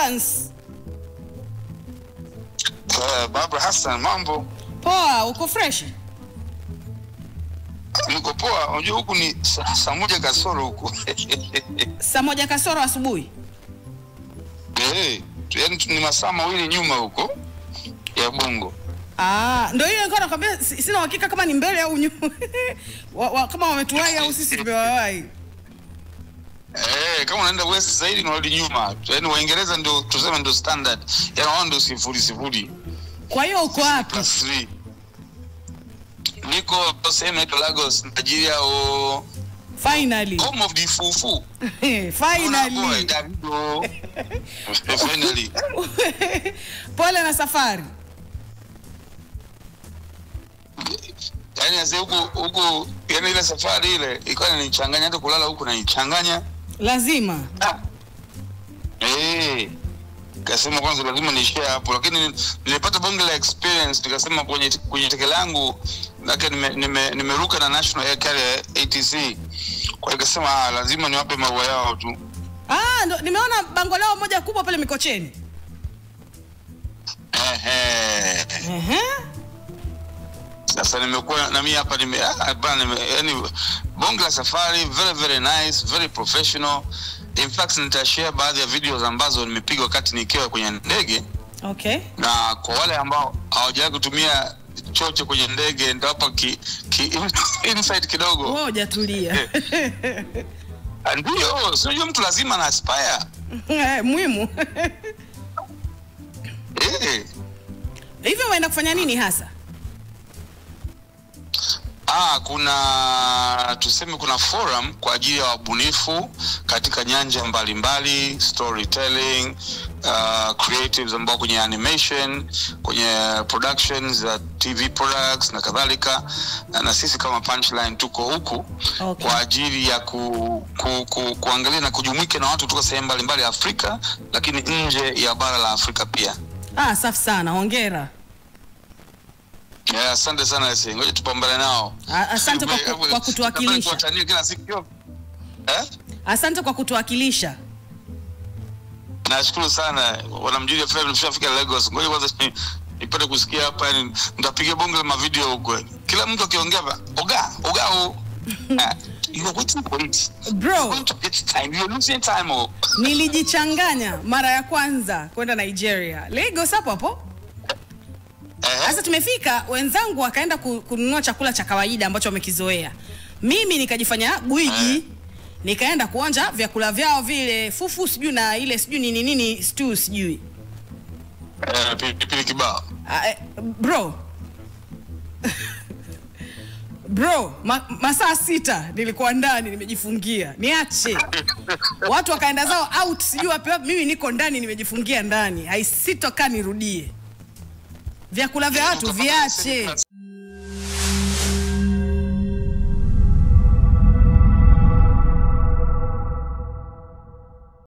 Evans. Barbara Hassan, mambo? Poa, uko fresh? Niko poa, unajua huku ni saa moja kasoro huku. Saa moja kasoro asubuhi? Yaani ni masaa mawili nyuma huko ya Bongo. Ndio hiyo nilikuwa nakwambia, sina uhakika kama ni mbele au nyuma. Kama wametuwai au sisi tumewawai. Kama unaenda west zaidi na rudi nyuma. Yaani Waingereza ndio tuseme ndio standard. Yaani wao ndio 0-0. Kwa hiyo uko wapi? +3. Niko sehemu ya Lagos, Nigeria o Finally. Home of the fufu. Finally. Finally. Pole na safari. Yaani ase huko yaani ile safari ile ilikuwa inanichanganya, hata kulala huko inanichanganya. Lazima. Kasema kwanza lazima nishare hapo, lakini nilipata bonge la experience, nikasema kwenye teke langu lakini nimeruka na National Air Carrier ATC. Kwa hiyo kasema lazima niwape maua yao tu. Ndo nimeona bango lao moja kubwa pale Mikocheni. Sasa nimekuwa na mimi hapa yani bonge la safari, very very nice, very professional. In fact nitashare baadhi ya videos ambazo nimepiga wakati nikiwa kwenye ndege. Okay. Na kwa wale ambao hawajawahi kutumia chocho kwenye ndege ndapa insight kidogo. Ngoja tulia. Ndio, sio mtu lazima na aspire. Muhimu. Hivyo unaenda kufanya nini hasa? Kuna forum kwa ajili ya wabunifu katika nyanja mbalimbali, storytelling, creatives ambao kwenye animation, kwenye productions za TV products na kadhalika, na sisi kama Punchline tuko huku. Okay. Kwa ajili ya kuangalia na kujumuika na watu kutoka sehemu mbalimbali Afrika, lakini nje ya bara la Afrika pia. Safi sana, hongera. Asante sana sisi. Ngoja tupambane nao. Asante kwa kutuwakilisha. Asante kwa kutuwakilisha. Nashukuru sana. Wanamjua FM nishafika Lagos. Ngoja kwanza nipate kusikia hapa, yani nitapiga bonge la video huko. Kila mtu akiongea oga. You are waiting for it. Bro, you're losing time. Nilijichanganya mara ya kwanza kwenda Nigeria. Lagos hapo. Sasa tumefika, wenzangu wakaenda kununua chakula cha kawaida ambacho wamekizoea. Mimi nikajifanya gwiji, nikaenda kuonja vyakula vyao vile fufu sijui na ile sijui nini stew sijui. Pilipili kibao. Bro, masaa 6 nilikuwa ndani nimejifungia. Niache. Watu wakaenda zao out sijui wapi, mimi niko ndani nimejifungia ndani. Haisitoka nirudie. Vyakula vya watu viache.